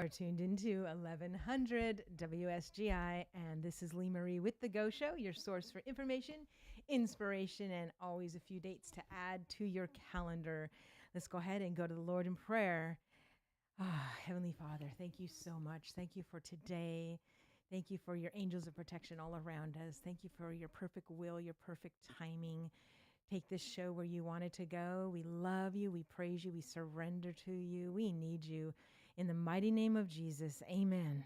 are tuned into 1100 WSGI, and this is Lee Marie with The Go Show, your source for information, inspiration, and always a few dates to add to your calendar. Let's go ahead and go to the Lord in prayer. Heavenly Father, thank you so much. Thank you for today. Thank you for your angels of protection all around us. Thank you for your perfect will, your perfect timing. Take this show where you want it to go. We love you. We praise you. We surrender to you. We need you. In the mighty name of Jesus, amen.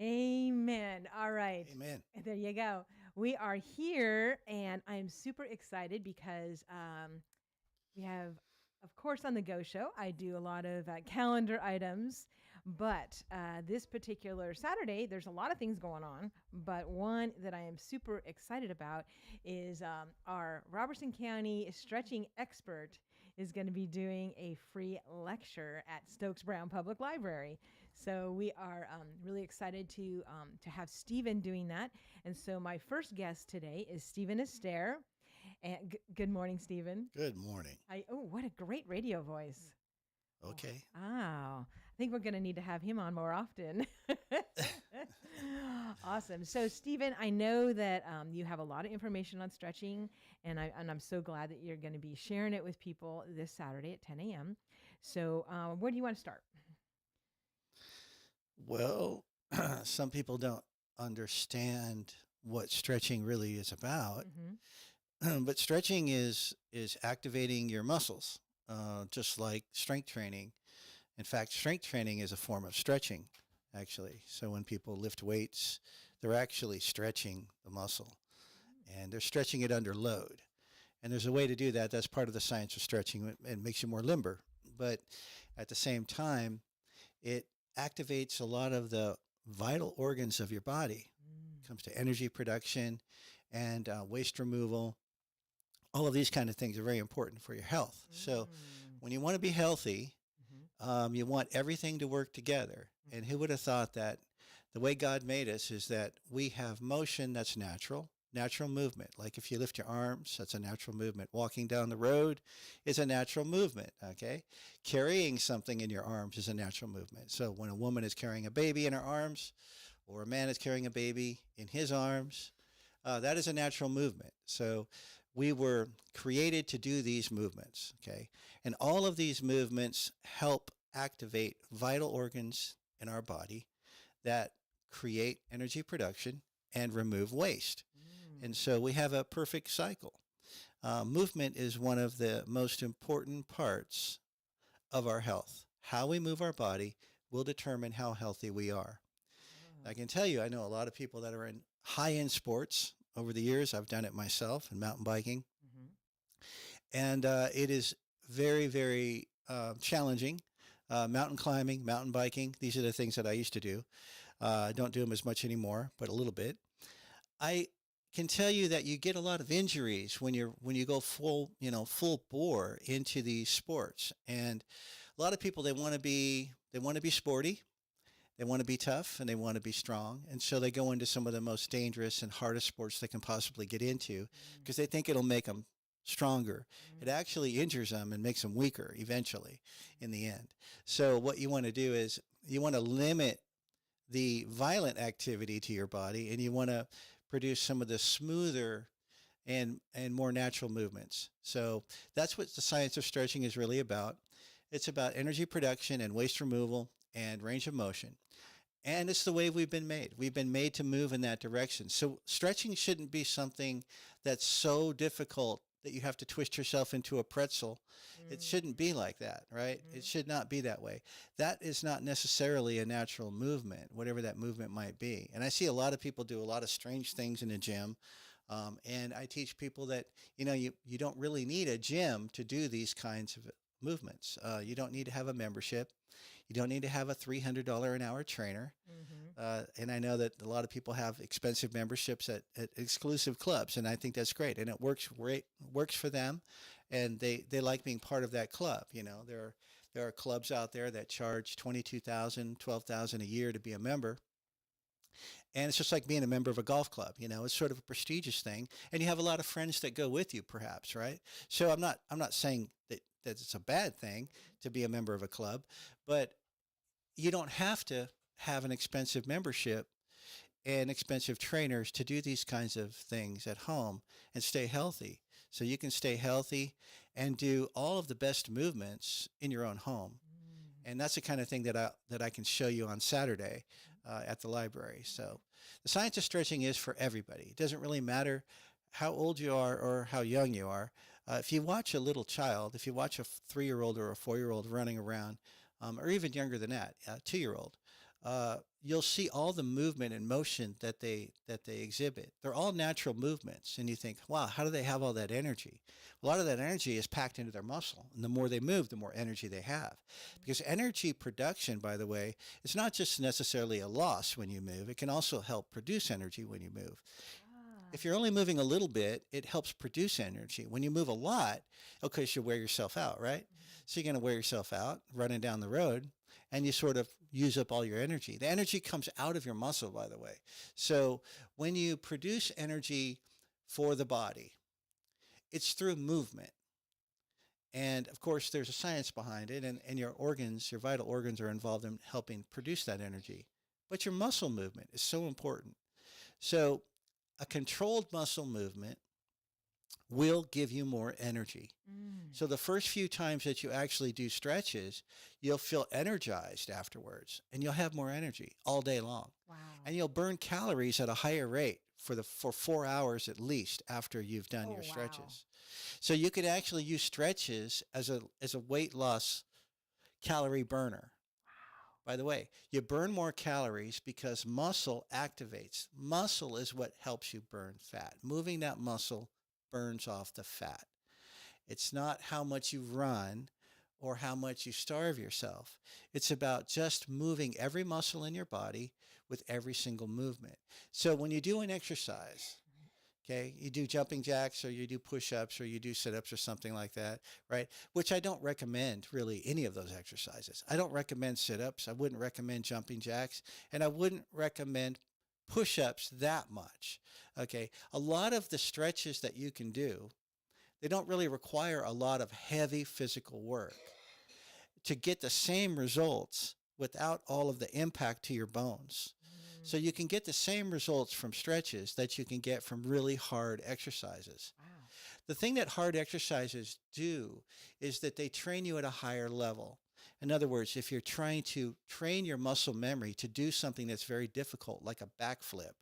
Amen. All right. Amen. There you go. We are here, and I'm super excited because we have, of course, on the Go Show, I do a lot of calendar items, but this particular Saturday, there's a lot of things going on. But one that I am super excited about is our Robertson County stretching expert is going to be doing a free lecture at Stokes Brown Public Library. So we are really excited to have Stephen doing that. And so my first guest today is Stephen Astaire. And good morning, Stephen. Good morning. What a great radio voice. Okay. Wow. I think we're going to need to have him on more often. Awesome. So, Stephen, I know that you have a lot of information on stretching, and I'm so glad that you're going to be sharing it with people this Saturday at 10 a.m. So, where do you want to start? Well, some people don't understand what stretching really is about, but stretching is activating your muscles, just like strength training. In fact, strength training is a form of stretching, actually. So when people lift weights, they're actually stretching the muscle, and they're stretching it under load. And there's a way to do that. That's part of the science of stretching. It makes you more limber. But at the same time, it activates a lot of the vital organs of your body. It comes to energy production and waste removal. All of these kind of things are very important for your health. So when you want to be healthy, you want everything to work together. And who would have thought that the way God made us is that we have motion that's natural movement. Like if you lift your arms, that's a natural movement. Walking down the road is a natural movement, okay? Carrying something in your arms is a natural movement. So when a woman is carrying a baby in her arms, or a man is carrying a baby in his arms, that is a natural movement. So we were created to do these movements, okay? And all of these movements help activate vital organs in our body that create energy production and remove waste. And so we have a perfect cycle. Movement is one of the most important parts of our health. How we move our body will determine how healthy we are. I can tell you, I know a lot of people that are in high-end sports. Over the years, I've done it myself in mountain biking. And it is very, very challenging. Mountain climbing, mountain biking, these are the things that I used to do. I don't do them as much anymore, but a little bit. I can tell you that you get a lot of injuries when you go full bore into these sports. And a lot of people, they want to be sporty, they want to be tough, and they want to be strong. And so they go into some of the most dangerous and hardest sports they can possibly get into because they think it'll make them stronger. It actually injures them and makes them weaker eventually in the end. So what you want to do is you want to limit the violent activity to your body, and you want to produce some of the smoother and more natural movements. So that's what the science of stretching is really about. It's about energy production and waste removal and range of motion. And it's the way we've been made. We've been made to move in that direction. So stretching shouldn't be something that's so difficult that you have to twist yourself into a pretzel. It shouldn't be like that, right? It should not be that way. That is not necessarily a natural movement, whatever that movement might be. And I see a lot of people do a lot of strange things in the gym. And I teach people that, you don't really need a gym to do these kinds of movements. You don't need to have a membership. You don't need to have a $300 an hour trainer. And I know that a lot of people have expensive memberships at exclusive clubs, and I think that's great. And it works for them, and they like being part of that club. There are clubs out there that charge $22,000, $12,000 a year to be a member. And it's just like being a member of a golf club. It's sort of a prestigious thing, and you have a lot of friends that go with you, perhaps, right? So I'm not saying that it's a bad thing to be a member of a club, but you don't have to have an expensive membership and expensive trainers to do these kinds of things at home and stay healthy. So you can stay healthy and do all of the best movements in your own home. Mm. And that's the kind of thing that I can show you on Saturday at the library. So the science of stretching is for everybody. It doesn't really matter how old you are or how young you are. If you watch a little child, if you watch a 3-year-old or a 4-year-old running around, or even younger than that, a 2-year-old, you'll see all the movement and motion that they exhibit. They're all natural movements, and you think, wow, how do they have all that energy? A lot of that energy is packed into their muscle, and the more they move, the more energy they have. Because energy production, by the way, is not just necessarily a loss when you move. It can also help produce energy when you move. Ah. If you're only moving a little bit, it helps produce energy. When you move a lot, okay, you wear yourself out, right? So you're going to wear yourself out running down the road, and you sort of use up all your energy. The energy comes out of your muscle, by the way. So when you produce energy for the body, it's through movement. And of course, there's a science behind it, and your organs, your vital organs, are involved in helping produce that energy. But your muscle movement is so important. So a controlled muscle movement will give you more energy. Mm. So the first few times that you actually do stretches, you'll feel energized afterwards, and you'll have more energy all day long. Wow. And you'll burn calories at a higher rate for 4 hours at least after you've done Oh, your wow. stretches. So you could actually use stretches as a weight loss calorie burner. By the way, you burn more calories because muscle activates. Muscle is what helps you burn fat. Moving that muscle burns off the fat. It's not how much you run or how much you starve yourself. It's about just moving every muscle in your body with every single movement. So when you do an exercise, okay, you do jumping jacks or you do push-ups or you do sit-ups or something like that, right? Which I don't recommend really any of those exercises. I don't recommend sit-ups. I wouldn't recommend jumping jacks, and I wouldn't recommend push-ups that much. Okay, a lot of the stretches that you can do, they don't really require a lot of heavy physical work to get the same results without all of the impact to your bones. Mm. So you can get the same results from stretches that you can get from really hard exercises. Wow. The thing that hard exercises do is that they train you at a higher level. In other words, if you're trying to train your muscle memory to do something that's very difficult, like a backflip,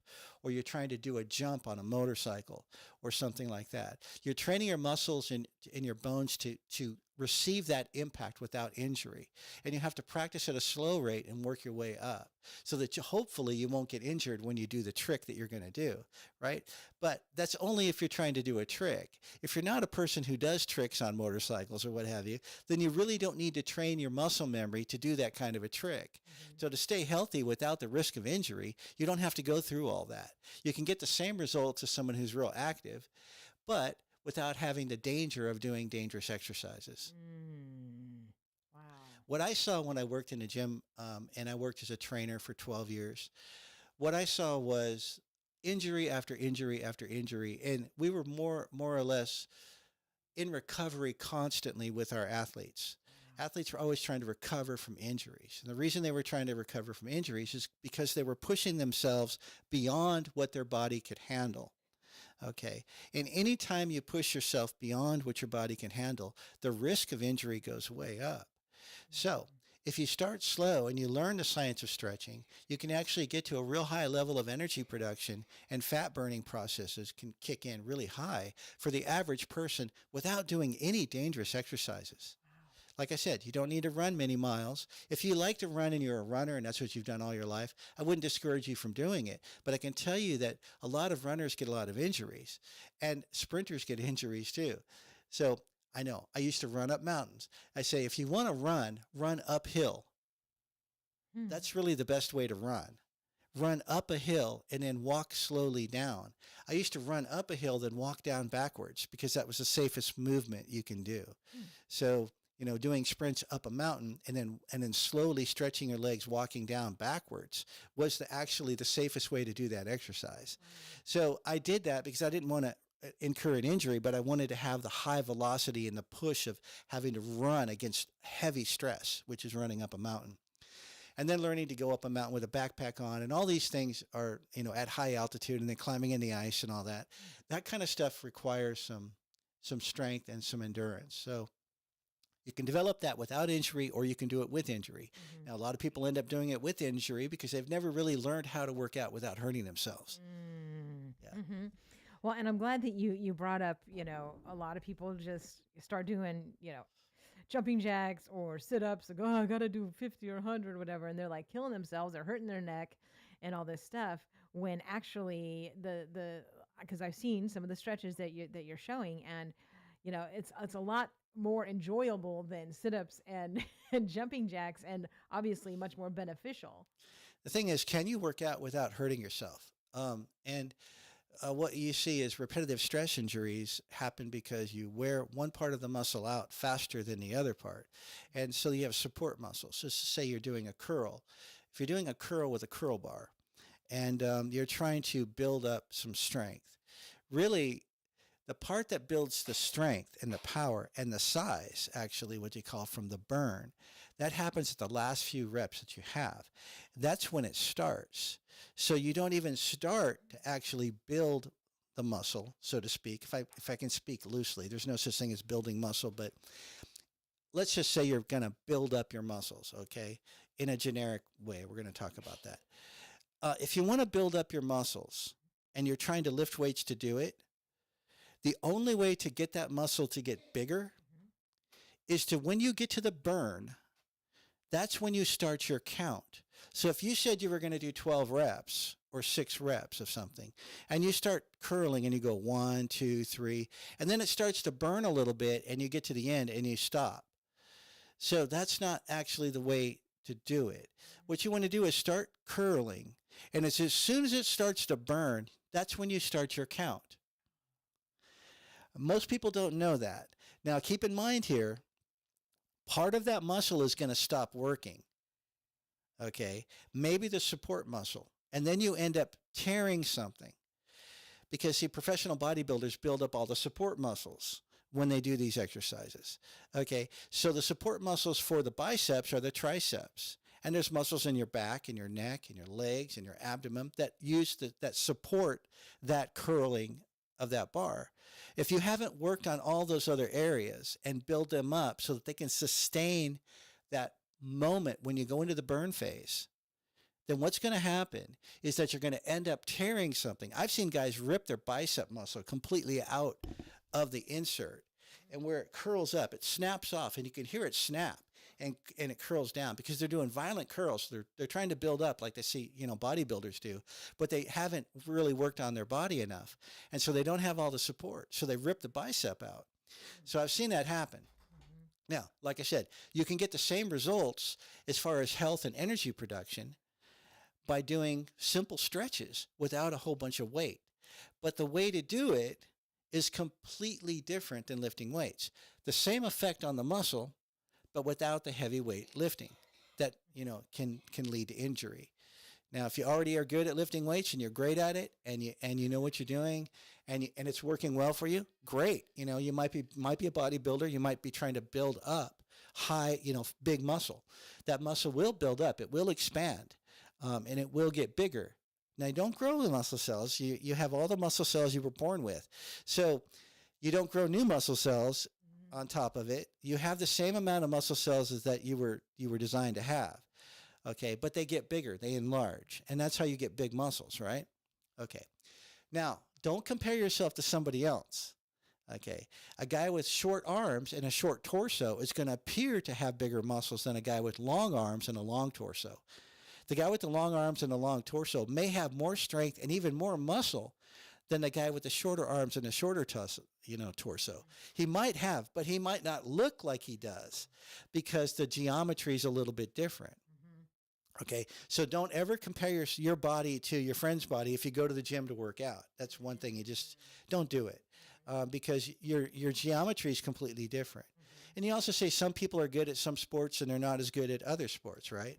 or you're trying to do a jump on a motorcycle or something like that, you're training your muscles in your bones to receive that impact without injury. And you have to practice at a slow rate and work your way up so that hopefully you won't get injured when you do the trick that you're going to do, right? But that's only if you're trying to do a trick. If you're not a person who does tricks on motorcycles or what have you, then you really don't need to train your muscle memory to do that kind of a trick. Mhm. So to stay healthy without the risk of injury, you don't have to go through all that. You can get the same results as someone who's real active, but without having the danger of doing dangerous exercises. Mm. Wow. What I saw when I worked in the gym, and I worked as a trainer for 12 years, what I saw was injury after injury after injury, and we were more or less in recovery constantly with our athletes. Wow. Athletes were always trying to recover from injuries. And the reason they were trying to recover from injuries is because they were pushing themselves beyond what their body could handle. Okay. And anytime you push yourself beyond what your body can handle, the risk of injury goes way up. So if you start slow and you learn the science of stretching, you can actually get to a real high level of energy production, and fat burning processes can kick in really high for the average person without doing any dangerous exercises. Like I said, you don't need to run many miles. If you like to run and you're a runner and that's what you've done all your life, I wouldn't discourage you from doing it. But I can tell you that a lot of runners get a lot of injuries, and sprinters get injuries too. So I know I used to run up mountains. I say, if you want to run uphill. Hmm. That's really the best way to run. Run up a hill and then walk slowly down. I used to run up a hill, then walk down backwards because that was the safest movement you can do. Hmm. So, doing sprints up a mountain and then slowly stretching your legs, walking down backwards was actually the safest way to do that exercise. So I did that because I didn't want to incur an injury, but I wanted to have the high velocity and the push of having to run against heavy stress, which is running up a mountain. and then learning to go up a mountain with a backpack on, and all these things are, at high altitude, and then climbing in the ice and all that. That kind of stuff requires some strength and some endurance. So you can develop that without injury, or you can do it with injury. Mm-hmm. Now, a lot of people end up doing it with injury because they've never really learned how to work out without hurting themselves. Yeah. Mm-hmm. Well, and I'm glad that you brought up, a lot of people just start doing, jumping jacks or sit-ups, like, oh, I got to do 50 or 100 or whatever, and they're like killing themselves, they're hurting their neck and all this stuff, when actually the because I've seen some of the stretches that you're showing, and it's a lot more enjoyable than sit-ups and and jumping jacks, and obviously much more beneficial. The thing is, can you work out without hurting yourself? And what you see is repetitive stress injuries happen because you wear one part of the muscle out faster than the other part. And so you have support muscles. So say you're doing a curl. If you're doing a curl with a curl bar, and you're trying to build up some strength, really the part that builds the strength and the power and the size, actually what you call from the burn, that happens at the last few reps that you have. That's when it starts. So you don't even start to actually build the muscle, so to speak. If I can speak loosely, there's no such thing as building muscle, but let's just say you're going to build up your muscles, okay? In a generic way, we're going to talk about that. If you want to build up your muscles and you're trying to lift weights to do it, the only way to get that muscle to get bigger is to, when you get to the burn, that's when you start your count. So if you said you were going to do 12 reps or 6 reps of something, and you start curling and you go 1, 2, 3, and then it starts to burn a little bit and you get to the end and you stop. So that's not actually the way to do it. What you want to do is start curling, and it's as soon as it starts to burn, that's when you start your count. Most people don't know that. Now, keep in mind here, part of that muscle is going to stop working, okay? Maybe the support muscle, and then you end up tearing something. Because, see, professional bodybuilders build up all the support muscles when they do these exercises, okay? So the support muscles for the biceps are the triceps. And there's muscles in your back and your neck and your legs and your abdomen that that support that curling of that bar. If you haven't worked on all those other areas and build them up so that they can sustain that moment when you go into the burn phase, then what's going to happen is that you're going to end up tearing something. I've seen guys rip their bicep muscle completely out of the insert, and where it curls up, it snaps off, and you can hear it snap, and it curls down because they're doing violent curls. They're trying to build up like they see, bodybuilders do, but they haven't really worked on their body enough. And so they don't have all the support. So they rip the bicep out. So I've seen that happen. Now, like I said, you can get the same results as far as health and energy production by doing simple stretches without a whole bunch of weight. But the way to do it is completely different than lifting weights. The same effect on the muscle, but without the heavy weight lifting that, can lead to injury. Now, if you already are good at lifting weights and you're great at it, and you know what you're doing, and it's working well for you, great. You might be a bodybuilder. You might be trying to build up high, big muscle. That muscle will build up. It will expand, and it will get bigger. Now, you don't grow the muscle cells. You have all the muscle cells you were born with. So you don't grow new muscle cells on top of it. You have the same amount of muscle cells as that you were designed to have. Okay, but they get bigger, they enlarge, and that's how you get big muscles, right? Okay. Now, don't compare yourself to somebody else. Okay. A guy with short arms and a short torso is going to appear to have bigger muscles than a guy with long arms and a long torso. The guy with the long arms and the long torso may have more strength and even more muscle than the guy with the shorter arms and a shorter torso. He might have, but he might not look like he does because the geometry is a little bit different. Okay, so don't ever compare your body to your friend's body if you go to the gym to work out. That's one thing. You just don't do it because your geometry is completely different. And you also say some people are good at some sports and they're not as good at other sports, right?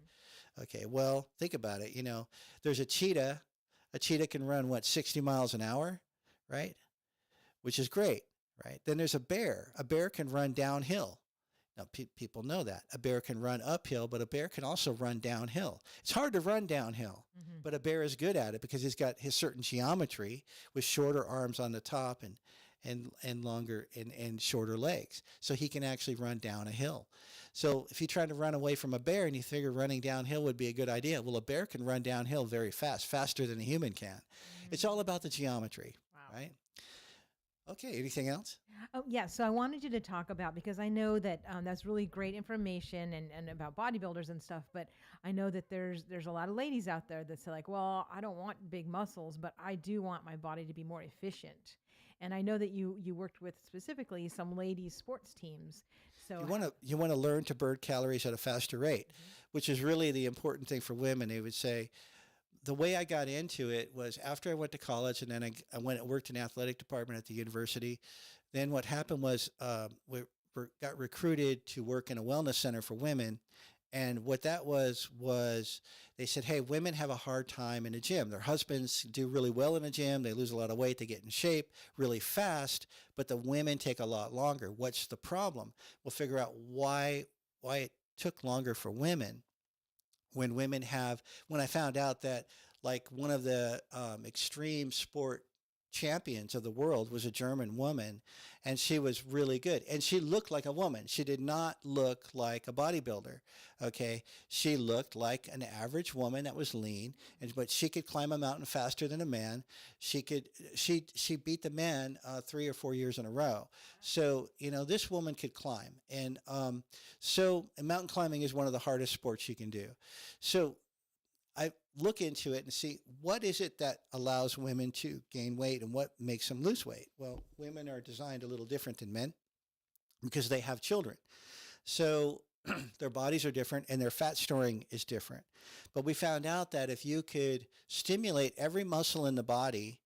Okay, well, think about it. There's a cheetah. A cheetah can run, 60 miles an hour, right? Which is great, right? Then there's a bear. A bear can run downhill Now, people know that. A bear can run uphill, but a bear can also run downhill. It's hard to run downhill, but a bear is good at it because he's got his certain geometry with shorter arms on the top and longer and shorter legs. So he can actually run down a hill. So if you try to run away from a bear and you figure running downhill would be a good idea, well, a bear can run downhill very fast, faster than a human can. It's all about the geometry, right? Okay, anything else? Oh, yeah. So I wanted you to talk about, because I know that that's really great information and about bodybuilders and stuff. But I know that there's a lot of ladies out there that say like, well, I don't want big muscles, but I do want my body to be more efficient. And I know that you worked with specifically some ladies sports teams. So you want to learn to burn calories at a faster rate, which is really the important thing for women. They would say, the way I got into it was after I went to college, and then I went and worked in the athletic department at the university. Then what happened was we got recruited to work in a wellness center for women. And what that was they said, hey, women have a hard time in the gym. Their husbands do really well in the gym. They lose a lot of weight. They get in shape really fast, but the women take a lot longer. What's the problem? We'll figure out why it took longer for women. When I found out that like one of the extreme sport champions of the world was a German woman, and she was really good. And she looked like a woman. She did not look like a bodybuilder. Okay. She looked like an average woman that was lean, but she could climb a mountain faster than a man. She beat the man 3 or 4 years in a row. So, this woman could climb. And mountain climbing is one of the hardest sports you can do. So I look into it and see what is it that allows women to gain weight and what makes them lose weight. Well, women are designed a little different than men because they have children. So their bodies are different and their fat storing is different. But we found out that if you could stimulate every muscle in the body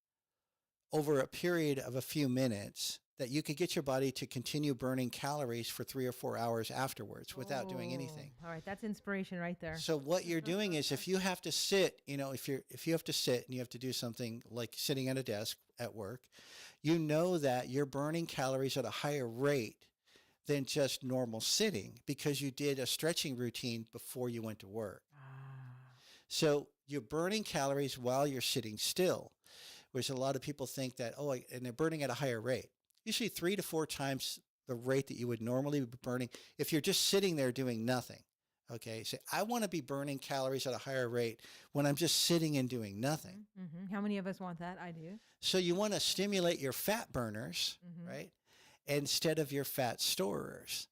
over a period of a few minutes, that you could get your body to continue burning calories for 3 or 4 hours afterwards without doing anything. All right, that's inspiration right there. So what you're doing is if you have to sit, if you have to sit and you have to do something like sitting at a desk at work, that you're burning calories at a higher rate than just normal sitting because you did a stretching routine before you went to work. So you're burning calories while you're sitting still, which a lot of people think that, and they're burning at a higher rate. Usually 3 to 4 times the rate that you would normally be burning if you're just sitting there doing nothing. Okay, so I want to be burning calories at a higher rate when I'm just sitting and doing nothing. Mm-hmm. How many of us want that? I do. So you want to stimulate your fat burners, right, instead of your fat storers.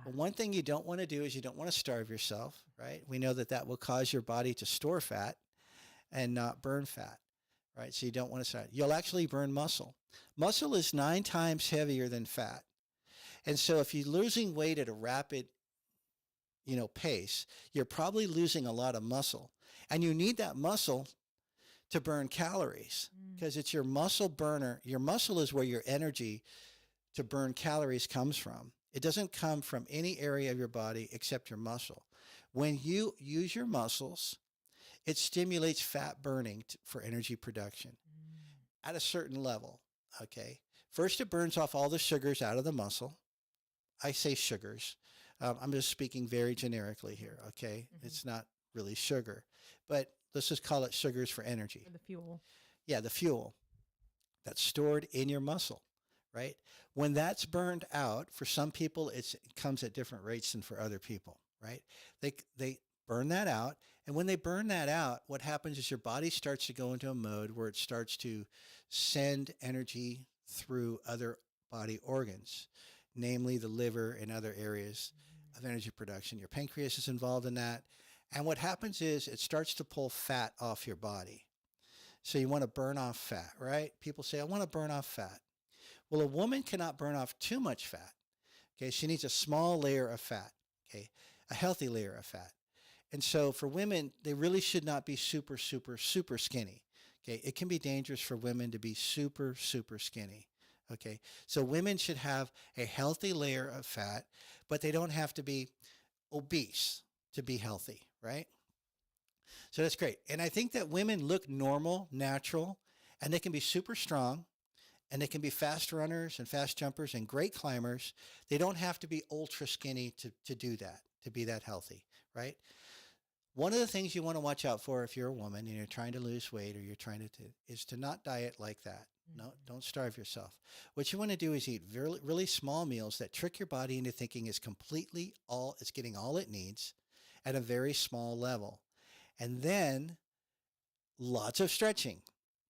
But one thing you don't want to do is you don't want to starve yourself, right? We know that will cause your body to store fat and not burn fat. Right, so you don't want to start. You'll actually burn muscle. Muscle is 9 times heavier than fat. And so if you're losing weight at a rapid, pace, you're probably losing a lot of muscle. And you need that muscle to burn calories because it's your muscle burner. Your muscle is where your energy to burn calories comes from. It doesn't come from any area of your body except your muscle. When you use your muscles, it stimulates fat burning for energy production at a certain level, okay? First, it burns off all the sugars out of the muscle. I say sugars. I'm just speaking very generically here, okay? It's not really sugar, but let's just call it sugars for energy. For the fuel. Yeah, the fuel that's stored in your muscle, right? When that's burned out, for some people, it comes at different rates than for other people, right? They burn that out. And when they burn that out, what happens is your body starts to go into a mode where it starts to send energy through other body organs, namely the liver and other areas of energy production. Your pancreas is involved in that. And what happens is it starts to pull fat off your body. So you want to burn off fat, right? People say, I want to burn off fat. Well, a woman cannot burn off too much fat. Okay, she needs a small layer of fat, okay, a healthy layer of fat. And so for women, they really should not be super, super, super skinny. Okay, it can be dangerous for women to be super, super skinny. Okay, so women should have a healthy layer of fat, but they don't have to be obese to be healthy, right? So that's great. And I think that women look normal, natural, and they can be super strong And they can be fast runners and fast jumpers and great climbers. They don't have to be ultra skinny to do that, to be that healthy, right? One of the things you want to watch out for if you're a woman and you're trying to lose weight or you're trying to is to not diet like that. No, don't starve yourself. What you want to do is eat really, really small meals that trick your body into thinking it's getting all it needs at a very small level. And then lots of stretching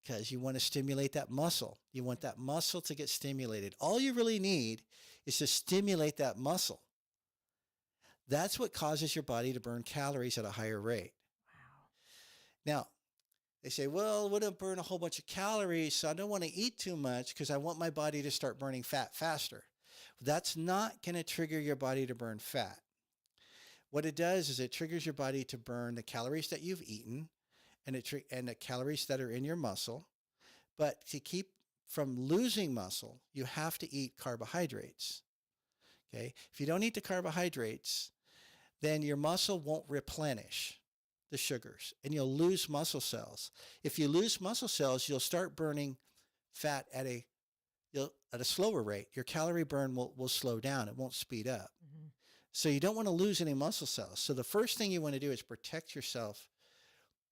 because you want to stimulate that muscle. You want that muscle to get stimulated. All you really need is to stimulate that muscle. That's what causes your body to burn calories at a higher rate. Wow. Now, they say, well, I want to burn a whole bunch of calories, so I don't want to eat too much because I want my body to start burning fat faster. That's not going to trigger your body to burn fat. What it does is it triggers your body to burn the calories that you've eaten and the calories that are in your muscle. But to keep from losing muscle, you have to eat carbohydrates. Okay? If you don't eat the carbohydrates, then your muscle won't replenish the sugars and you'll lose muscle cells. If you lose muscle cells, you'll start burning fat at a slower rate. Your calorie burn will slow down. It won't speed up. Mm-hmm. So you don't want to lose any muscle cells. So the first thing you want to do is protect yourself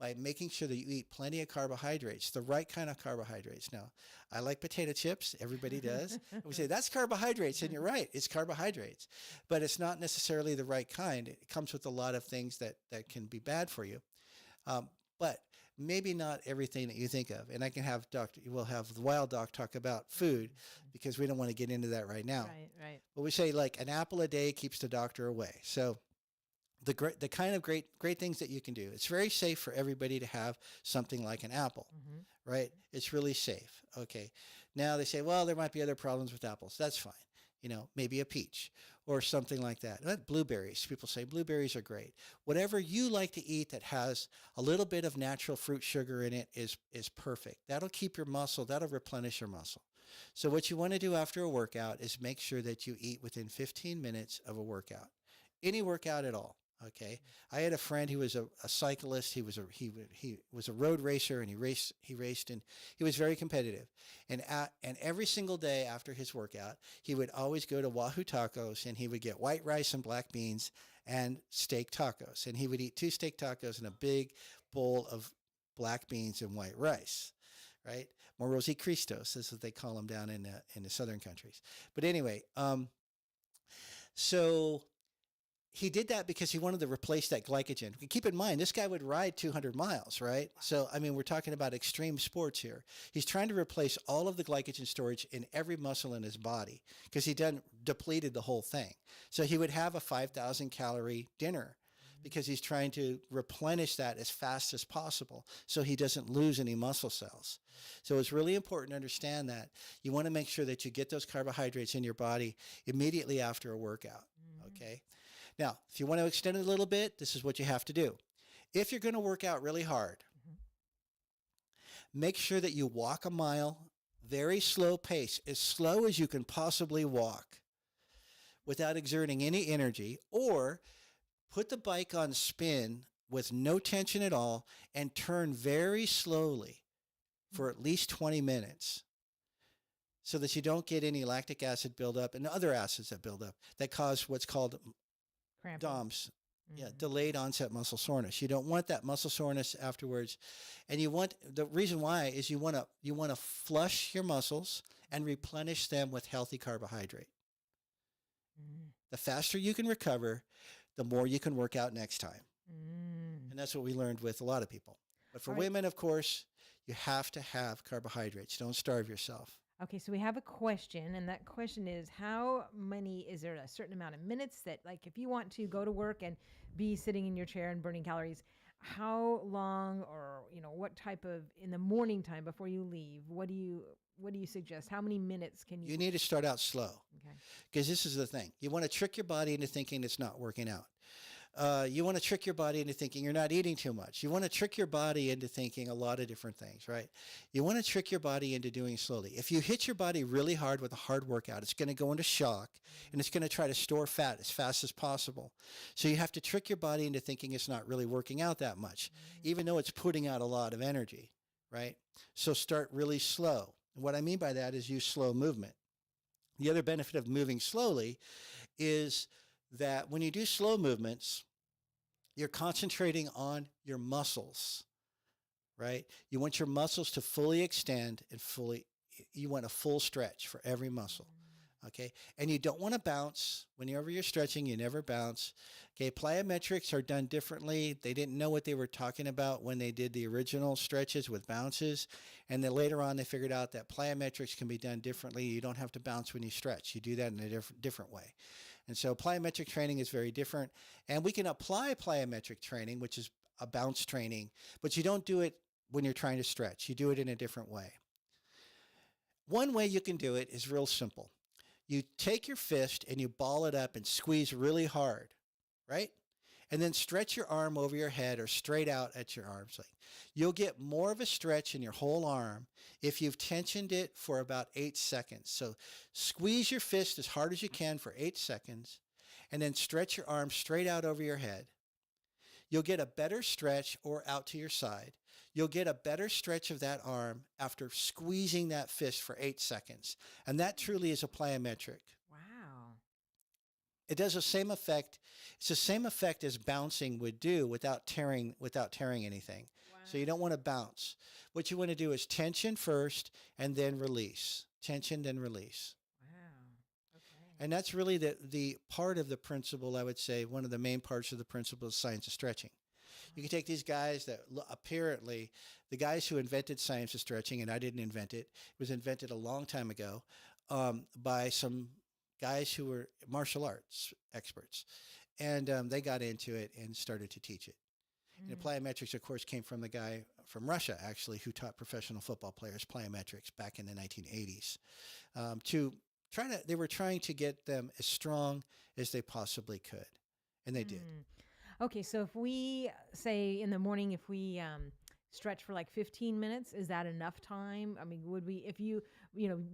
by making sure that you eat plenty of carbohydrates, the right kind of carbohydrates. Now, I like potato chips. Everybody does. And we say, that's carbohydrates. And you're right. It's carbohydrates. But it's not necessarily the right kind. It comes with a lot of things that can be bad for you. But maybe not everything that you think of. And we'll have the Wild Doc talk about food because we don't want to get into that right now. Right. But we say like an apple a day keeps the doctor away. So the kind of great things that you can do. It's very safe for everybody to have something like an apple, right? It's really safe. Okay. Now they say, well, there might be other problems with apples. That's fine. Maybe a peach or something like that. Blueberries. People say blueberries are great. Whatever you like to eat that has a little bit of natural fruit sugar in it is perfect. That'll keep your muscle. That'll replenish your muscle. So what you want to do after a workout is make sure that you eat within 15 minutes of a workout. Any workout at all. Okay. I had a friend who was a cyclist. He was a road racer and he raced and he was very competitive. And every single day after his workout, he would always go to Wahoo Tacos and he would get white rice and black beans and steak tacos. And he would eat 2 steak tacos and a big bowl of black beans and white rice, right? Morosi Christos is what they call them down in the southern countries. But anyway, so he did that because he wanted to replace that glycogen. Keep in mind, this guy would ride 200 miles, right? So, we're talking about extreme sports here. He's trying to replace all of the glycogen storage in every muscle in his body because he depleted the whole thing. So he would have a 5,000 calorie dinner because he's trying to replenish that as fast as possible so he doesn't lose any muscle cells. So it's really important to understand that you want to make sure that you get those carbohydrates in your body immediately after a workout, okay? Now, if you want to extend it a little bit, this is what you have to do. If you're going to work out really hard, make sure that you walk a mile, very slow pace, as slow as you can possibly walk without exerting any energy, or put the bike on spin with no tension at all and turn very slowly for at least 20 minutes so that you don't get any lactic acid buildup and other acids that build up that cause what's called Cramping. DOMS. Yeah, delayed onset muscle soreness. You don't want that muscle soreness afterwards. And the reason why is you want to flush your muscles and replenish them with healthy carbohydrate. The faster you can recover, the more you can work out next time. And that's what we learned with a lot of people. But for women, of course, you have to have carbohydrates. Don't starve yourself. Okay, so we have a question, and that question is is there a certain amount of minutes that, like, if you want to go to work and be sitting in your chair and burning calories, how long or, what type of, in the morning time before you leave, what do you suggest? How many minutes can you? You need to start out slow. Okay. Because this is the thing. You want to trick your body into thinking it's not working out. You want to trick your body into thinking you're not eating too much. You want to trick your body into thinking a lot of different things, right? You want to trick your body into doing slowly. If you hit your body really hard with a hard workout, it's going to go into shock and it's going to try to store fat as fast as possible. So you have to trick your body into thinking it's not really working out that much, even though it's putting out a lot of energy, right? So start really slow. What I mean by that is use slow movement. The other benefit of moving slowly is that when you do slow movements, you're concentrating on your muscles, right? You want your muscles to fully extend and you want a full stretch for every muscle. Okay. And you don't want to bounce. Whenever you're stretching, you never bounce. Okay. Plyometrics are done differently. They didn't know what they were talking about when they did the original stretches with bounces. And then later on, they figured out that plyometrics can be done differently. You don't have to bounce when you stretch. You do that in a different way. And so plyometric training is very different. And we can apply plyometric training, which is a bounce training, but you don't do it when you're trying to stretch. You do it in a different way. One way you can do it is real simple. You take your fist and you ball it up and squeeze really hard, right? And then stretch your arm over your head or straight out at your arm's length. You'll get more of a stretch in your whole arm if you've tensioned it for about 8 seconds. So squeeze your fist as hard as you can for 8 seconds and then stretch your arm straight out over your head. You'll get a better stretch, or out to your side. You'll get a better stretch of that arm after squeezing that fist for 8 seconds. And that truly is a plyometric. Wow. It does the same effect. It's the same effect as bouncing would do without tearing anything. Wow. So you don't want to bounce. What you want to do is tension first and then release. Tension, then release. Wow. Okay. And that's really the part of the principle, I would say, one of the main parts of the principle is science of stretching. You can take these guys that apparently, the guys who invented science of stretching, and I didn't invent it, it was invented a long time ago by some guys who were martial arts experts. And they got into it and started to teach it. And plyometrics, of course, came from the guy from Russia, actually, who taught professional football players plyometrics back in the 1980s. They were trying to get them as strong as they possibly could. And they did. Okay, so if we say in the morning, if we stretch for like 15 minutes, is that enough time? I mean, would we, if you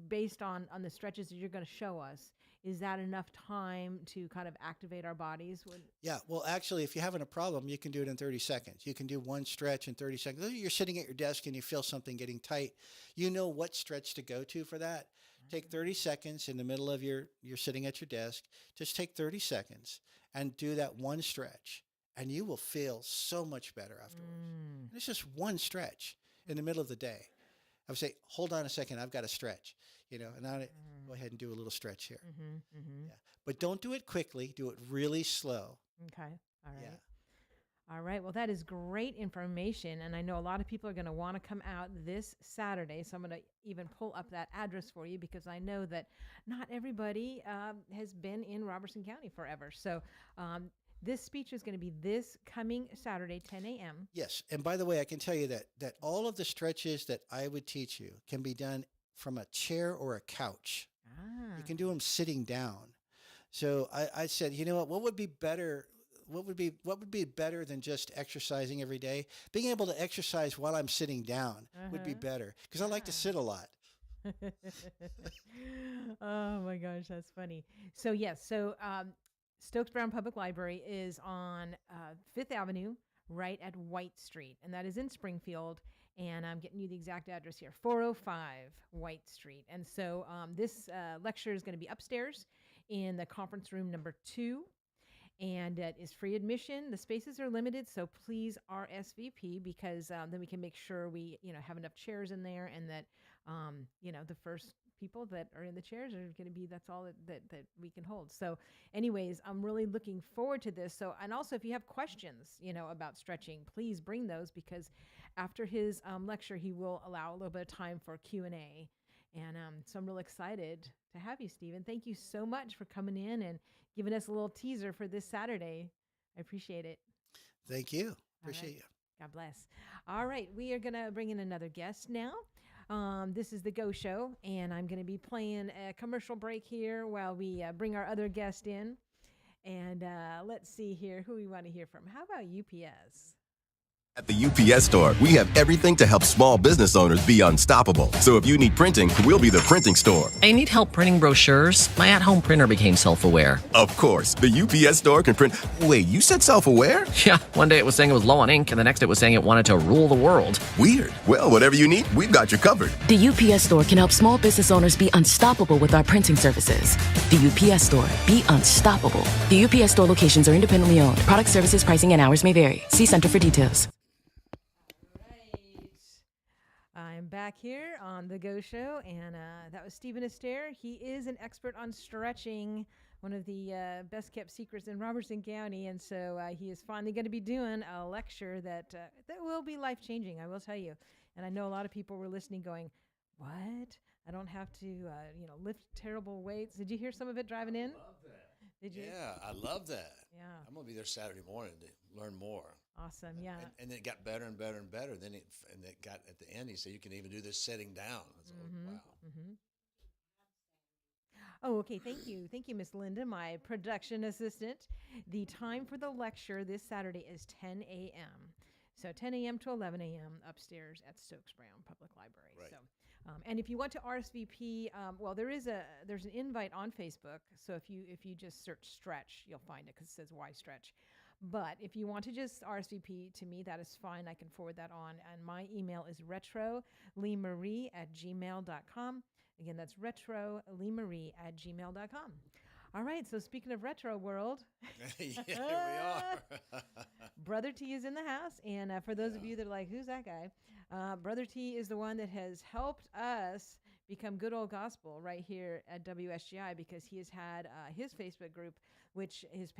based on the stretches that you're going to show us, is that enough time to kind of activate our bodies? Yeah, well, actually, if you're having a problem, you can do it in 30 seconds. You can do one stretch in 30 seconds. You're sitting at your desk and you feel something getting tight. You know what stretch to go to for that. Take 30 seconds in the middle of you're sitting at your desk. Just take 30 seconds and do that one stretch. And you will feel so much better afterwards. And it's just one stretch in the middle of the day. I would say, hold on a second, I've got to stretch, and I'll go ahead and do a little stretch here. Yeah. But don't do it quickly. Do it really slow. Okay. All right. Yeah. All right. Well, that is great information. And I know a lot of people are going to want to come out this Saturday. So I'm going to even pull up that address for you because I know that not everybody has been in Robertson County forever. So this speech is going to be this coming Saturday, 10 a.m. Yes. And by the way, I can tell you that all of the stretches that I would teach you can be done from a chair or a couch. You can do them sitting down. So I said, you know what would be better? What would be better than just exercising every day? Being able to exercise while I'm sitting down would be better because I like to sit a lot. Oh my gosh, that's funny. So yes, Stokes Brown Public Library is on 5th Avenue, right at White Street, and that is in Springfield. And I'm getting you the exact address here, 405 White Street. And so this lecture is going to be upstairs in the conference room number 2, and it is free admission. The spaces are limited, so please RSVP because then we can make sure we have enough chairs in there, and that the first people that are in the chairs are going to be, that's all that we can hold. So anyways, I'm really looking forward to this. So, and also if you have questions, about stretching, please bring those because after his lecture, he will allow a little bit of time for Q&A. And so I'm really excited to have you, Stephen. Thank you so much for coming in and giving us a little teaser for this Saturday. I appreciate it. Thank you. Appreciate you. God bless. All right. We are going to bring in another guest now. This is the Go Show, and I'm going to be playing a commercial break here while we bring our other guest in. And let's see here who we want to hear from. How about UPS? At the UPS Store, we have everything to help small business owners be unstoppable. So if you need printing, we'll be the printing store. I need help printing brochures. My at-home printer became self-aware. Of course, the UPS Store can print. Wait, you said self-aware? Yeah, one day it was saying it was low on ink, and the next it was saying it wanted to rule the world. Weird. Well, whatever you need, we've got you covered. The UPS Store can help small business owners be unstoppable with our printing services. The UPS Store. Be unstoppable. The UPS Store locations are independently owned. Product services, pricing, and hours may vary. See Center for details. I'm back here on The Go Show, and that was Stephen Astaire. He is an expert on stretching, one of the best-kept secrets in Robertson County, and so he is finally going to be doing a lecture that will be life-changing, I will tell you. And I know a lot of people were listening going, what? I don't have to, lift terrible weights. Did you hear some of it driving in? I love that. Did you? Yeah, I love that. Yeah. I'm going to be there Saturday morning to learn more. Awesome, yeah. And it got better and better and better. Then it got at the end, he said, you can even do this sitting down. I was like, wow. Mm-hmm. Oh, okay. Thank you. Thank you, Miss Linda, my production assistant. The time for the lecture this Saturday is 10 a.m. So 10 a.m. to 11 a.m. upstairs at Stokes Brown Public Library. Right. So, and if you want to RSVP, there's an invite on Facebook. So if you just search Stretch, you'll find it because it says Why Stretch. But if you want to just RSVP to me, that is fine. I can forward that on. And my email is retroleemarie@gmail.com. Again, that's retroleemarie@gmail.com. All right. So speaking of retro world, Yeah, here we are. Brother T is in the house. And for those of you that are like, who's that guy? Brother T is the one that has helped us become good old gospel right here at WSGI, because he has had his Facebook group, which is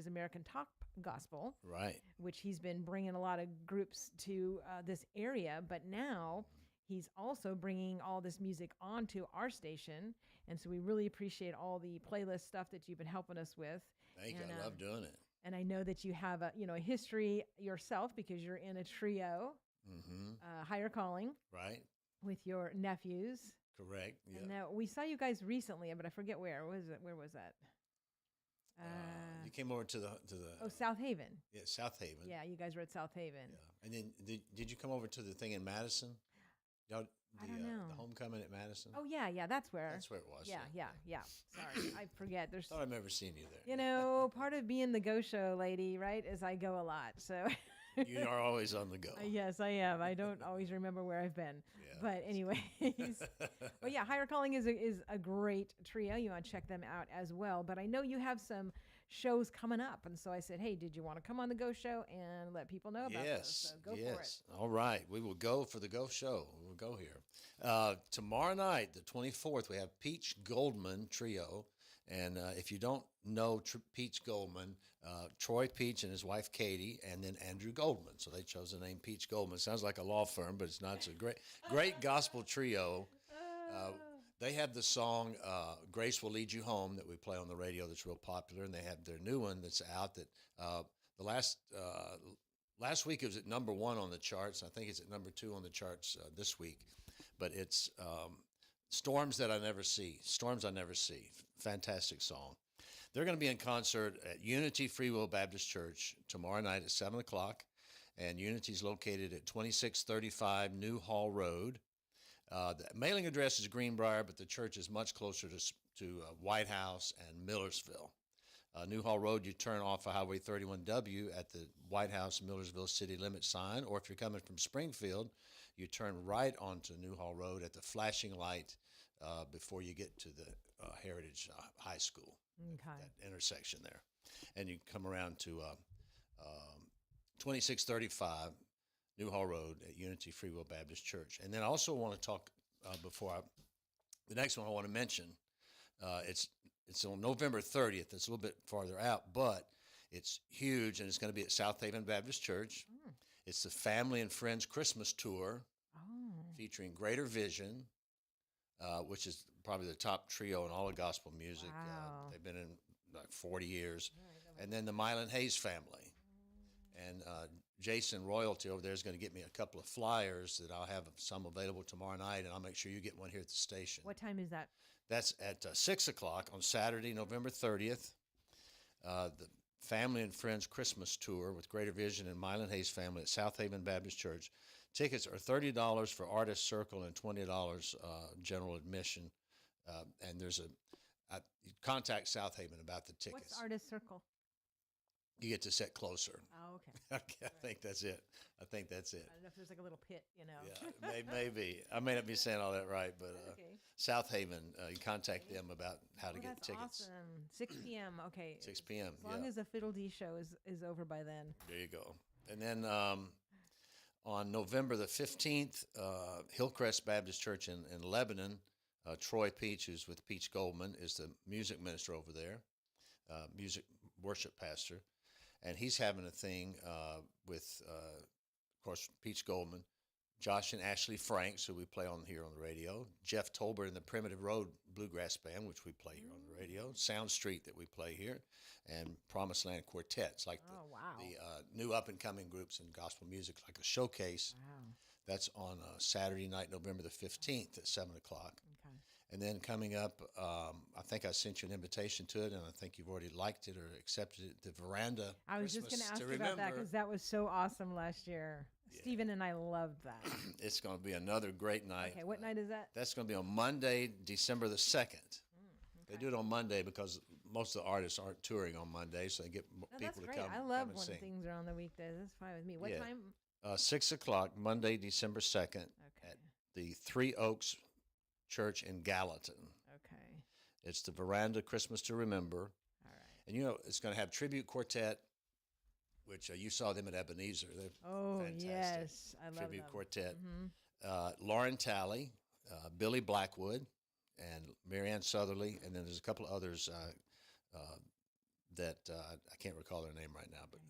American Top Gospel, Right. which he's been bringing a lot of groups to this area. But now he's also bringing all this music onto our station. And so we really appreciate all the playlist stuff that you've been helping us with. Thank you. I love doing it. And I know that you have a history yourself, because you're in a trio, Higher Calling, Right. with your nephews. Correct. Yeah. And now we saw you guys recently, but I forget where. Where was that? You came over to the South Haven. yeah, South Haven. Yeah, you guys were at South Haven. Yeah. And then did you come over to the thing in Madison? Y'all, I don't know. The homecoming at Madison? Oh yeah, that's where. That's where it was. Yeah. Sorry, I forget. There's, Thought I remember seeing you there. part of being the Go Show lady, right, is I go a lot. So. You are always on the go. Yes, I am. I don't always remember where I've been. Yeah. But anyways, but yeah, Higher Calling is a great trio. You want to check them out as well. But I know you have some shows coming up, and so I said, hey, did you want to come on the Go Show and let people know about those? So go for it. All right. We will go for the Go Show. We'll go here. Tomorrow night, the 24th, we have Peach Goldman Trio. And if you don't know Peach Goldman, Troy Peach and his wife Katie, and then Andrew Goldman. So they chose the name Peach Goldman. Sounds like a law firm, but it's not. It's a great gospel trio. They have the song "Grace Will Lead You Home" that we play on the radio. That's real popular, and they have their new one that's out. That the last week it was at number 1 on the charts. I think it's at number 2 on the charts this week. But it's Storms I Never See. Fantastic song. They're going to be in concert at Unity Free Will Baptist Church tomorrow night at 7 o'clock. And Unity is located at 2635 New Hall Road. The mailing address is Greenbrier, but the church is much closer to White House and Millersville. New Hall Road, you turn off of Highway 31W at the White House Millersville city limit sign, or if you're coming from Springfield, you turn right onto New Hall Road at the flashing light before you get to the Heritage High School, that intersection there. And you come around to 2635 New Hall Road at Unity Free Will Baptist Church. And then I also want to talk the next one I want to mention, it's on November 30th. It's a little bit farther out, but it's huge, and it's going to be at South Haven Baptist Church. It's the Family and Friends Christmas Tour featuring Greater Vision, which is probably the top trio in all of gospel music. Wow. They've been in like 40 years. And then the Mylan Hayes family. And Jason Royalty over there is going to get me a couple of flyers that I'll have some available tomorrow night, and I'll make sure you get one here at the station. What time is that? That's at 6 o'clock on Saturday, November 30th. The Family and Friends Christmas Tour with Greater Vision and Mylan Hayes family at South Haven Baptist Church. Tickets are $30 for Artist Circle and $20 general admission. And there's you contact South Haven about the tickets. What's Artist Circle? You get to sit closer. Oh, okay. I think that's it. I think that's it. I don't know if there's like a little pit, Yeah, maybe. I may not be saying all that right, but Okay. South Haven, you contact them about how to Oh, get that's tickets. awesome. 6 p.m. Okay. 6 p.m. As long yeah. as the Fiddle Dee show is over by then. There you go. And then on November the 15th, Hillcrest Baptist Church in Lebanon, Troy Peach, who's with Peach Goldman, is the music minister over there, music worship pastor. And he's having a thing with, of course, Peach Goldman, Josh and Ashley Franks, who we play on here on the radio, Jeff Tolbert and the Primitive Road Bluegrass Band, which we play here on the radio, Sound Street that we play here, and Promised Land Quartets, like the new up-and-coming groups in gospel music, like a showcase. Wow. That's on Saturday night, November the 15th at 7 o'clock. Okay. And then coming up, I think I sent you an invitation to it, and I think you've already liked it or accepted it. The Veranda. I was just going to Christmas ask to you about that Remember. because that was so awesome last year. Stephen and I loved that. It's going to be another great night. Okay, what night is that? That's going to be on Monday, December the 2nd. They do it on Monday because most of the artists aren't touring on Monday, so they get No, that's people to great. come. I love come and when sing. things are on the weekdays. That's fine with me. What Yeah. time? 6 o'clock, Monday, December 2nd, Okay. at the Three Oaks Church in Gallatin. Okay. It's the Veranda Christmas to Remember. All right. And it's going to have tribute quartet, which you saw them at Ebenezer. They're Oh, fantastic. yes. I love Tribute them. quartet. Mhm. Lauren Talley, Billy Blackwood, and Marianne Southerly, and then there's a couple of others that I can't recall their name right now, but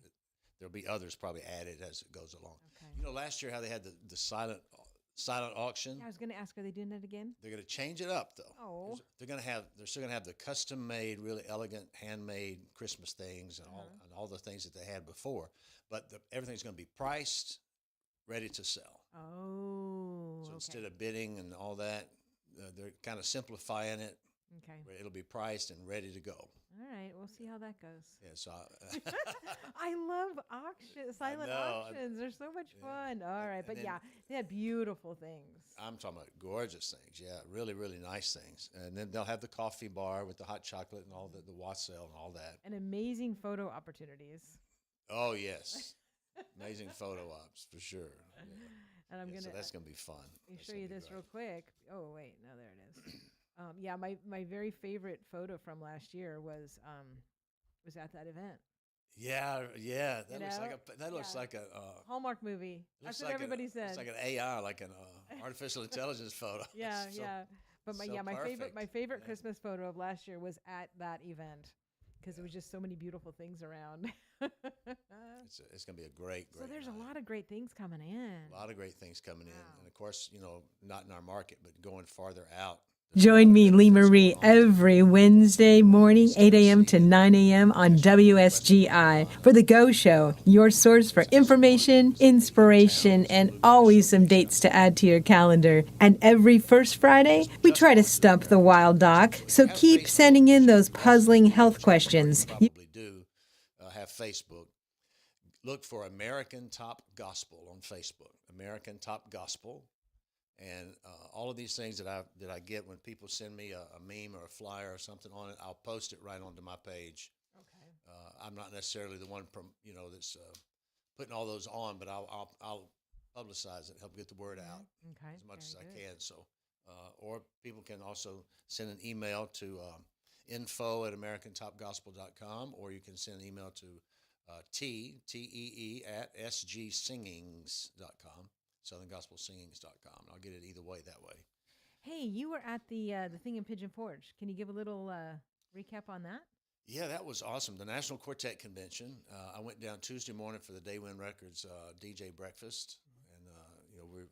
there'll be others probably added as it goes along. Okay. Last year how they had the silent auction. Yeah, I was going to ask, are they doing that again? They're going to change it up though. Oh. They're still going to have the custom made, really elegant, handmade Christmas things and all the things that they had before, but everything's going to be priced, ready to sell. Oh. So okay. instead of bidding and all that, they're kind of simplifying it. Okay. Where it'll be priced and ready to go. All right. We'll see how that goes. Yeah, so I love auctions, silent know. auctions. They're so much fun. All right. But then- yeah, they had beautiful things. I'm talking about gorgeous things. Yeah, really, really nice things. And then they'll have the coffee bar with the hot chocolate and all the wassail and all that. And amazing photo opportunities. Oh yes, amazing photo ops for sure. Yeah. And I'm Yeah, going so to that's gonna be fun. let me That's show gonna you be this great. real quick. Oh, wait. No, there it is. Yeah, my very favorite photo from last year was at that event. Yeah, that looks know? like a Hallmark movie. That's looks what like everybody said. It's like an AI, like an artificial intelligence photo. Yeah, So- yeah. But my so my perfect. favorite Yeah. Christmas photo of last year was at that event because there was just so many beautiful things around. It's going to be a great. So there's night. a lot of great things coming in. A lot of great things coming in, Wow. and of course, not in our market, but going farther out. Join me, Lee Marie, every Wednesday morning, 8 a.m. to 9 a.m. on WSGI for The Go Show, your source for information, inspiration, and always some dates to add to your calendar. And every first Friday, we try to stump the wild doc, so keep sending in those puzzling health questions. Probably do have Facebook. Look for American Top Gospel on Facebook. American Top Gospel. And all of these things that I get when people send me a meme or a flyer or something on it, I'll post it right onto my page. Okay. I'm not necessarily the one that's putting all those on, but I'll publicize it, help get the word out Okay. as much as very I good. can. So, or people can also send an email to info@americantopgospel.com, or you can send an email to TEE at sgsingings.com. SouthernGospelSingings.com. I'll get it either way that way. Hey, you were at the thing in Pigeon Forge. Can you give a little recap on that? Yeah, that was awesome. The National Quartet Convention. I went down Tuesday morning for the Daywind Records DJ breakfast, and we're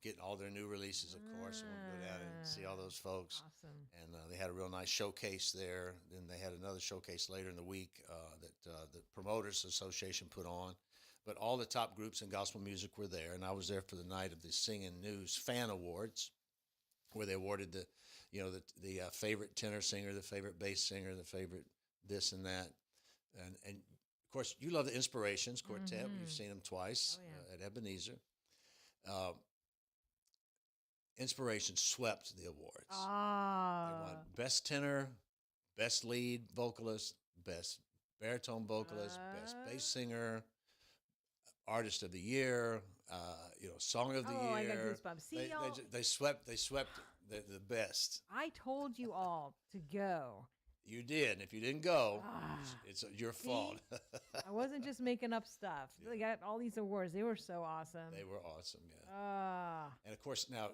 getting all their new releases, of course. And we'll go down and see all those folks. Awesome. And they had a real nice showcase there. Then they had another showcase later in the week that the Promoters Association put on. But all the top groups in gospel music were there, and I was there for the night of the Singing News Fan Awards, where they awarded the favorite tenor singer, the favorite bass singer, the favorite this and that, and course, you love the Inspirations Quartet. Mhm. You've seen them twice Oh, yeah. at Ebenezer. Inspiration swept the awards. They won best tenor, best lead vocalist, best baritone vocalist, best bass singer, artist of the year, song of the Oh, I got year. goosebumps. See, They, y'all? they swept the best. I told you all to go. You did. If you didn't go, Ah, it's your fault. I wasn't just making up stuff. They got all these awards. They were so awesome. They were awesome, yeah. Ah, And of course, now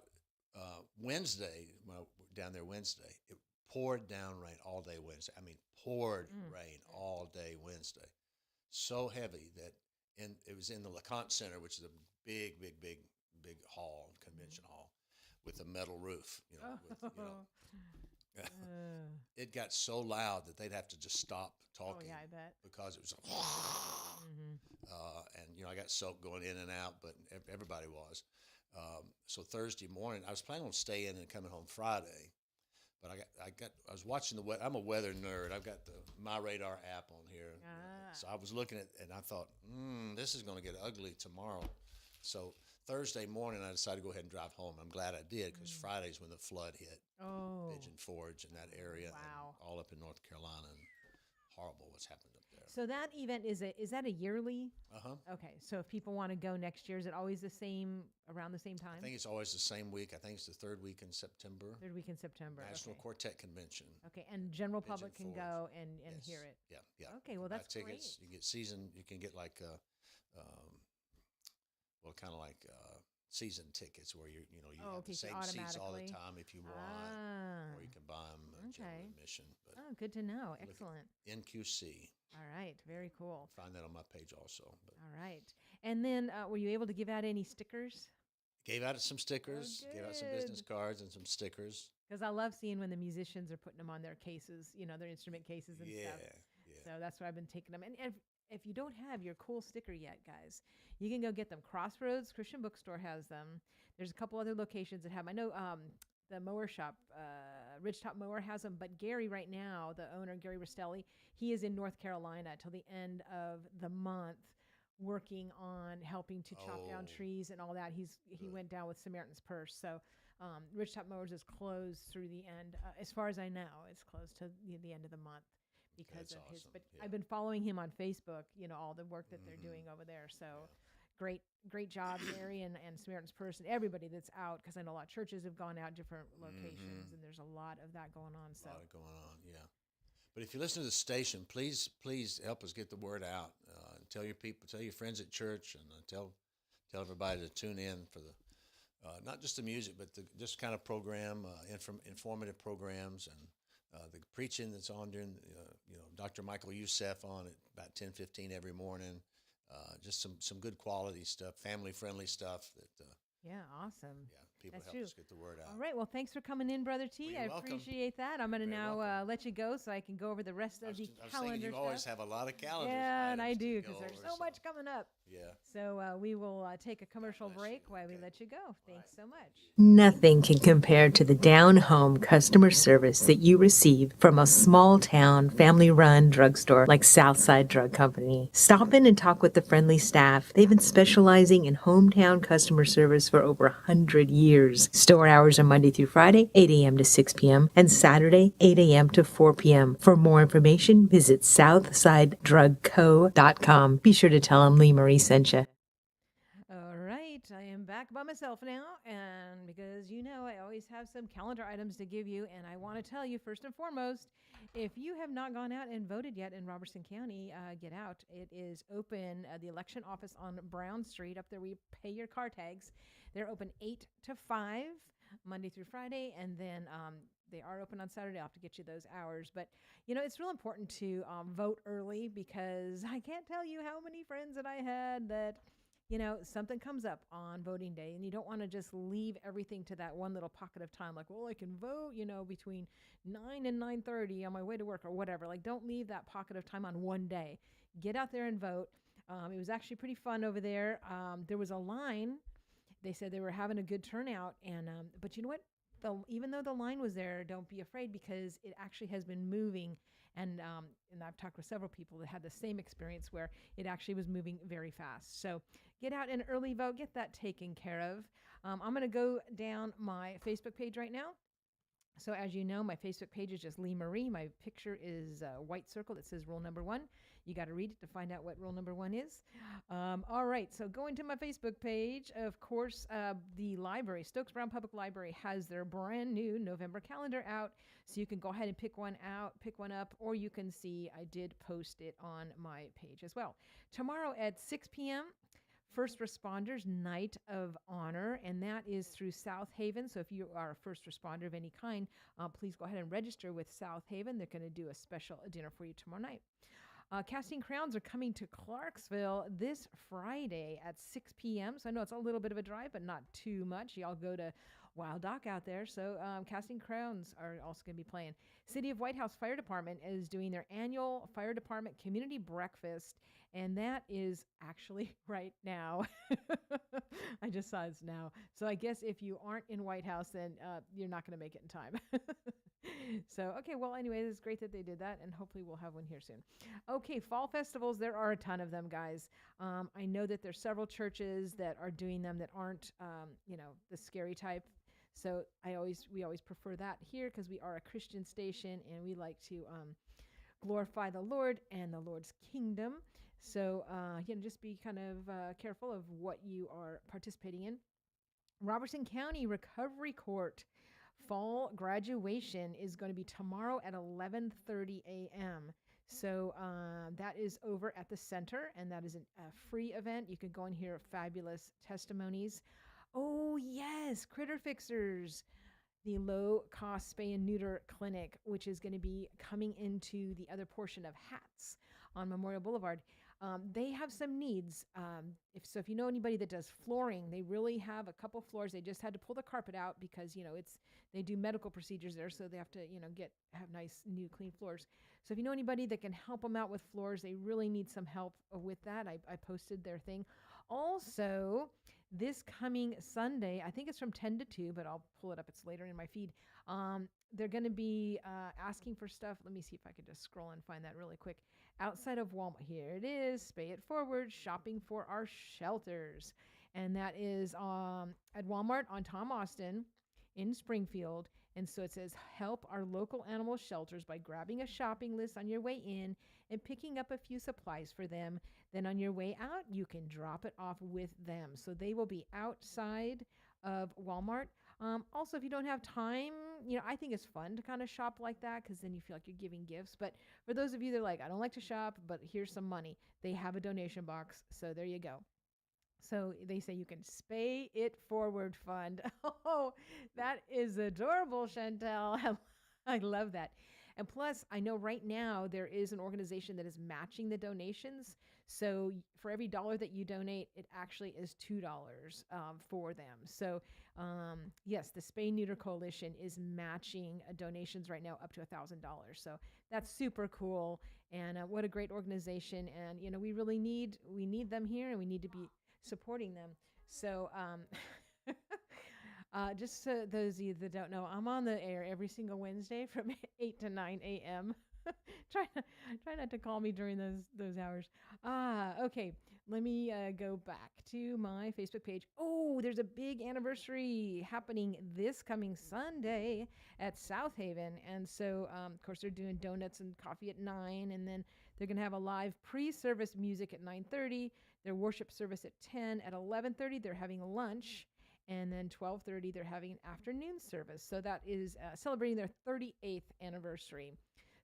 Wednesday, when I was down there Wednesday, it poured down rain all day Wednesday. I mean, poured rain all day Wednesday, so heavy that it was in the LeConte Center, which is a big hall, convention hall, with a metal roof. It got so loud that they'd have to just stop talking. Oh, yeah, I bet. Because it was. Mm-hmm. And I got soaked going in and out, but everybody was. So Thursday morning, I was planning on staying and coming home Friday, but I was watching the weather. I'm a weather nerd. I've got the My Radar app on here, so I was looking at, and I thought, this is going to get ugly tomorrow. So Thursday morning, I decided to go ahead and drive home. I'm glad I did, because Friday's when the flood hit Pigeon Forge in that area, Wow. and all up in North Carolina, and horrible what's happened up there. So that event is that a yearly? Uh-huh. Okay, so if people want to go next year, is it always the same, around the same time? I think it's always the same week. I think it's the third week in September. Third week in September. National Okay. Quartet Convention. Okay, and general Pigeon public can Forge. go and Yes. hear it. Yeah. Okay, You well, buy that's tickets. great. You get season. You can get like, kind of like season tickets where you Oh, have okay, the so same seats all the automatically. time if you want, Ah, or you can buy them general okay. admission. But Oh, good to know. look at Excellent. NQC. All right, very cool. Find that on my page also. But All right. And then were you able to give out any stickers? gave out some stickers. Gave out some business good. cards and some stickers. Because I love seeing when the musicians are putting them on their cases, their instrument cases and Yeah. stuff. So that's where I've been taking them. And if you don't have your cool sticker yet, guys, you can go get them. Crossroads Christian Bookstore has them. There's a couple other locations that have them. I know the mower shop, Ridgetop Mower has them. But Gary right now, the owner, Gary Rastelli, he is in North Carolina till the end of the month working on helping to chop down Oh. trees and all that. He went down with Samaritan's Purse. So Ridgetop Mowers is closed through the end. As far as I know, it's closed to the end of the month because That's of his. awesome. But Yeah. I've been following him on Facebook. All the work that they're doing over there. So great job, Gary and Samaritan's Purse and everybody that's out, because I know a lot of churches have gone out different locations, and there's a lot of that going on. So A lot of going on, yeah. But if you listen to the station, please help us get the word out. Tell your people, tell your friends at church, and tell everybody to tune in for the not just the music, but this kind of program, informative programs, and the preaching that's on during Dr. Michael Youssef on at about 10:15 every morning. Just some good quality stuff, family friendly stuff that yeah, awesome. people That's help true. us get the word out. All right. Well, thanks for coming in, Brother T. Well, I you're welcome. appreciate that. I'm going to Very now welcome. let you go so I can go over the rest I of was, the I was thinking calendar you stuff. always have a lot of calendars. Yeah, and I items to do, go because there's over, so much coming up. Yeah. So we will take a commercial bless break you. while we Okay. let you go. Thanks so much. Nothing can compare to the down-home customer service that you receive from a small-town, family-run drugstore like Southside Drug Company. Stop in and talk with the friendly staff. They've been specializing in hometown customer service for over 100 years. Store hours are Monday through Friday, 8 a.m. to 6 p.m., and Saturday, 8 a.m. to 4 p.m. For more information, visit SouthsideDrugCo.com. Be sure to tell them Lee Marie sent you. All right, I am back by myself now, and because I always have some calendar items to give you, and I want to tell you first and foremost, if you have not gone out and voted yet in Robertson County, get out. It is open, the election office on Brown Street, up there where you pay your car tags. They're open 8 to 5, Monday through Friday, and then they are open on Saturday. I'll have to get you those hours. But, it's real important to vote early, because I can't tell you how many friends that I had that something comes up on voting day, and you don't want to just leave everything to that one little pocket of time. Like, well, I can vote, between 9 and 9:30 on my way to work or whatever. Like, don't leave that pocket of time on one day. Get out there and vote. It was actually pretty fun over there. There was a line. They said they were having a good turnout, and but you know what? Even though the line was there, don't be afraid, because it actually has been moving, And I've talked with several people that had the same experience where it actually was moving very fast. So get out and early vote, get that taken care of. I'm going to go down my Facebook page right now. So as you know, my Facebook page is just Lee Marie. My picture is a white circle that says rule number 1. You got to read it to find out what rule number 1 is. All right, so going to my Facebook page, of course, the library, Stokes Brown Public Library, has their brand new November calendar out. So you can go ahead and pick one up, or you can see I did post it on my page as well. Tomorrow at 6 p.m., First Responders Night of Honor, and that is through South Haven. So if you are a first responder of any kind, please go ahead and register with South Haven. They're going to do a special dinner for you tomorrow night. Casting Crowns are coming to Clarksville this Friday at 6 p.m. So I know it's a little bit of a drive, but not too much. Y'all go to Wild Dock out there. So Casting Crowns are also going to be playing. City of White House Fire Department is doing their annual Fire Department Community Breakfast, and that is actually right now. I just saw it's now. So I guess if you aren't in White House, then you're not going to make it in time. So, okay, well, anyway, it's great that they did that, and hopefully we'll have one here soon. Okay, fall festivals, there are a ton of them, guys. I know that there's several churches that are doing them that aren't, the scary type. So we always prefer that here because we are a Christian station, and we like to glorify the Lord and the Lord's kingdom. So, just be kind of careful of what you are participating in. Robertson County Recovery Court fall graduation is going to be tomorrow at 11:30 a.m. So that is over at the center, and that is a free event. You can go and hear fabulous testimonies. Oh, yes, Critter Fixers, the low-cost spay and neuter clinic, which is going to be coming into the other portion of Hats on Memorial Boulevard. They have some needs. If you know anybody that does flooring, they really have a couple floors. They just had to pull the carpet out because they do medical procedures there, so they have to have nice new clean floors. So if you know anybody that can help them out with floors, they really need some help with that. I posted their thing. Also, this coming Sunday, I think it's from 10 to 2, but I'll pull it up. It's later in my feed. They're going to be asking for stuff. Let me see if I can just scroll and find that really quick. Outside of Walmart, here it is, Pay It Forward, shopping for our shelters. And that is at Walmart on Tom Austin in Springfield. And so it says, help our local animal shelters by grabbing a shopping list on your way in and picking up a few supplies for them. Then on your way out, you can drop it off with them. So they will be outside of Walmart. Also, if you don't have time, I think it's fun to kind of shop like that because then you feel like you're giving gifts. But for those of you that are like, I don't like to shop, but here's some money, they have a donation box. So there you go. So they say you can Spay It Forward fund. Oh, that is adorable, Chantel. I love that. And plus, I know right now there is an organization that is matching the donations. So for every $1 that you donate, it actually is $2 for them. So yes, the Spay Neuter Coalition is matching donations right now up to $1,000. So that's super cool. And what a great organization. And, we really need them here, and we need to be supporting them. So just so those of you that don't know, I'm on the air every single Wednesday from 8 to 9 a.m. Try not to call me during those hours. Okay. Let me go back to my Facebook page. Oh, there's a big anniversary happening this coming Sunday at South Haven. And so, of course, they're doing donuts and coffee at 9, and then they're going to have a live pre-service music at 9:30, their worship service at 10. At 11:30, they're having lunch. And then 12:30, they're having an afternoon service. So that is celebrating their 38th anniversary.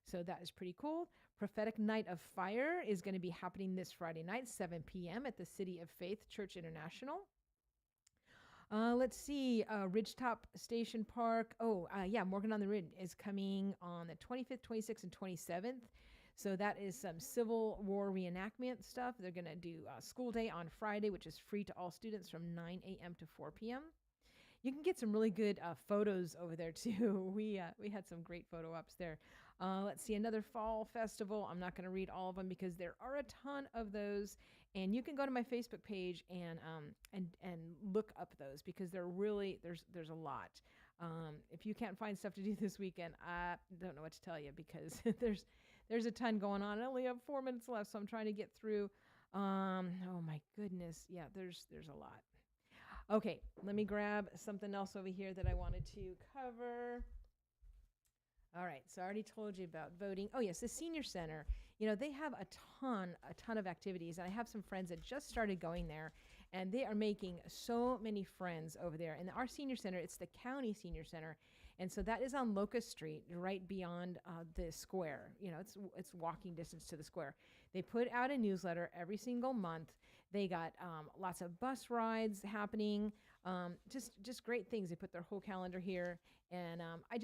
So that is pretty cool. Prophetic Night of Fire is going to be happening this Friday night, 7 p.m. at the City of Faith Church International. Let's see, Ridgetop Station Park. Morgan on the Ridge is coming on the 25th, 26th, and 27th. So that is some Civil War reenactment stuff. They're going to do school day on Friday, which is free to all students from 9 a.m. to 4 p.m. You can get some really good photos over there too. We had some great photo ops there. Let's see, another fall festival. I'm not going to read all of them because there are a ton of those, and you can go to my Facebook page and look up those because they're really there's a lot. If you can't find stuff to do this weekend, I don't know what to tell you because there's a ton going on. I only have 4 minutes left, so I'm trying to get through. Oh my goodness. Yeah, there's a lot. Okay, let me grab something else over here that I wanted to cover. All right, so I already told you about voting. Oh yes, the senior center. You know, they have a ton of activities, and I have some friends that just started going there, and they are making so many friends over there. And our senior center, it's the county senior center, and so that is on Locust Street, right beyond the square. You know, it's walking distance to the square. They put out a newsletter every single month. They got lots of bus rides happening, just great things. They put their whole calendar here, and it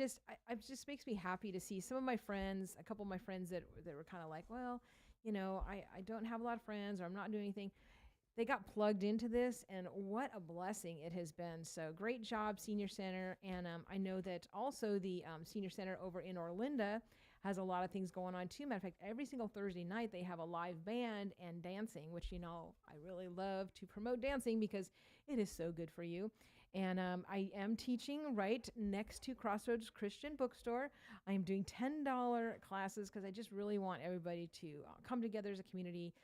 just makes me happy to see some of my friends, a couple of my friends that were kind of like, well, you know, I don't have a lot of friends, or I'm not doing anything. They got plugged into this, and what a blessing it has been. So great job, Senior Center. And I know that also the Senior Center over in Orlinda has a lot of things going on too. Matter of fact, every single Thursday night they have a live band and dancing, which, you know, I really love to promote dancing because it is so good for you. And I am teaching right next to Crossroads Christian Bookstore. I am doing $10 classes because I just really want everybody to come together as a community,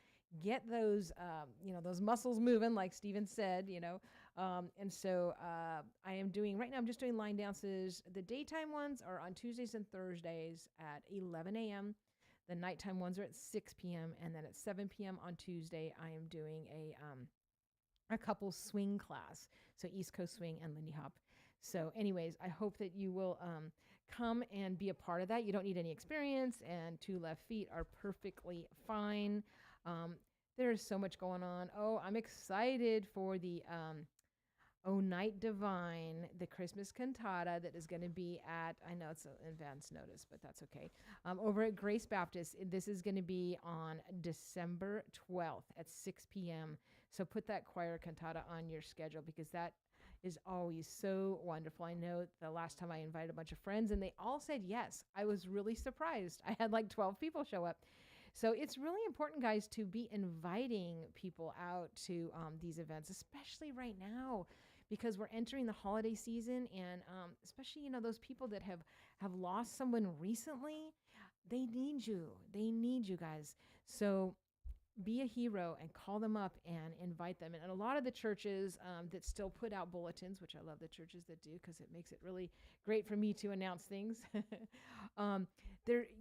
get those, those muscles moving, like Stephen said, and so I am doing, right now I'm just doing line dances. The daytime ones are on Tuesdays and Thursdays at 11 a.m. The nighttime ones are at 6 p.m. And then at 7 p.m. on Tuesday, I am doing a couple swing class. So East Coast Swing and Lindy Hop. So anyways, I hope that you will come and be a part of that. You don't need any experience, and 2 left feet are perfectly fine. There's so much going on. Oh, I'm excited for the O Night Divine, the Christmas cantata that is going to be at, I know it's an advance notice, but that's okay, over at Grace Baptist. This is going to be on December 12th at 6 p.m. So put that choir cantata on your schedule, because that is always so wonderful. I know the last time I invited a bunch of friends and they all said yes. I was really surprised. I had like 12 people show up. So it's really important, guys, to be inviting people out to these events, especially right now, because we're entering the holiday season, and especially, those people that have lost someone recently, they need you. They need you guys. So be a hero and call them up and invite them. And a lot of the churches that still put out bulletins, which I love the churches that do, because it makes it really great for me to announce things.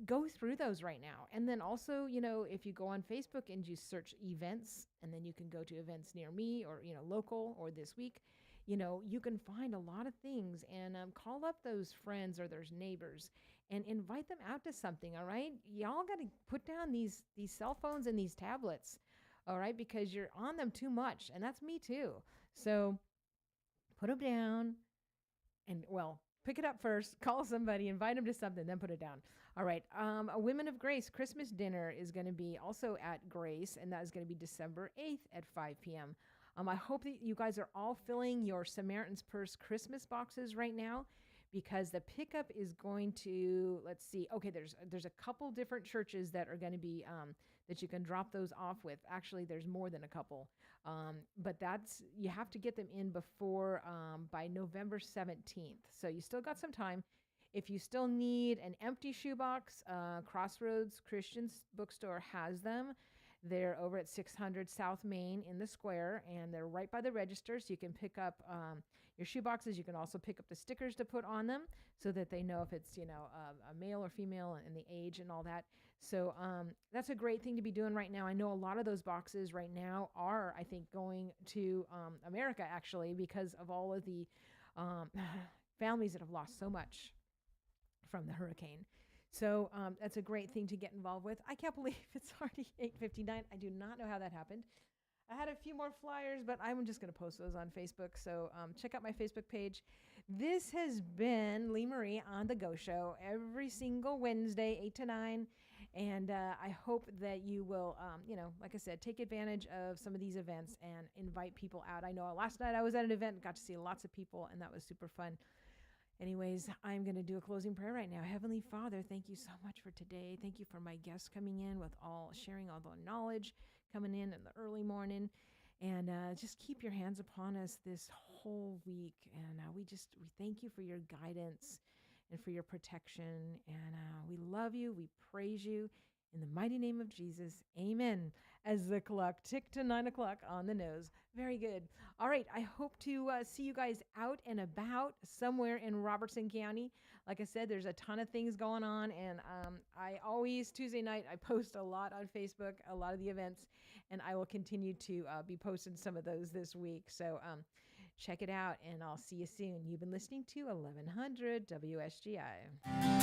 Go through those right now. And then also, if you go on Facebook and you search events, and then you can go to events near me, or, local, or this week, you can find a lot of things, and call up those friends or those neighbors and invite them out to something. All right. Y'all got to put down these cell phones and these tablets. All right. Because you're on them too much. And that's me too. So put them down and, pick it up first, call somebody, invite them to something, then put it down. All right. A Women of Grace Christmas dinner is going to be also at Grace, and that is going to be December 8th at 5 p.m. I hope that you guys are all filling your Samaritan's Purse Christmas boxes right now, because the pickup is going to, let's see. Okay, there's a couple different churches that are going to be, that you can drop those off with. Actually, there's more than a couple. But you have to get them in before, by November 17th. So you still got some time. If you still need an empty shoebox, Crossroads Christian Bookstore has them. They're over at 600 South Main in the square, and they're right by the register, so you can pick up your shoeboxes. You can also pick up the stickers to put on them so that they know if it's, a male or female, and the age and all that. So that's a great thing to be doing right now. I know a lot of those boxes right now are, I think, going to America, actually, because of all of the families that have lost so much from the hurricane. So that's a great thing to get involved with. I can't believe it's already 8:59. I do not know how that happened. I had a few more flyers, but I'm just going to post those on Facebook. So check out my Facebook page. This has been Lee Marie on The Go Show every single Wednesday, 8 to 9. And I hope that you will, like I said, take advantage of some of these events and invite people out. I know last night I was at an event, got to see lots of people, and that was super fun. Anyways, I'm going to do a closing prayer right now. Heavenly Father, thank you so much for today. Thank you for my guests coming in with sharing all the knowledge, coming in the early morning. And just keep your hands upon us this whole week. And we thank you for your guidance and for your protection. And we love you. We praise you. In the mighty name of Jesus, amen. As the clock ticked to 9 o'clock on the nose. Very good. All right. I hope to see you guys out and about somewhere in Robertson County. Like I said, there's a ton of things going on. And I always, Tuesday night, I post a lot on Facebook, a lot of the events. And I will continue to be posting some of those this week. So check it out, and I'll see you soon. You've been listening to 1100 WSGI.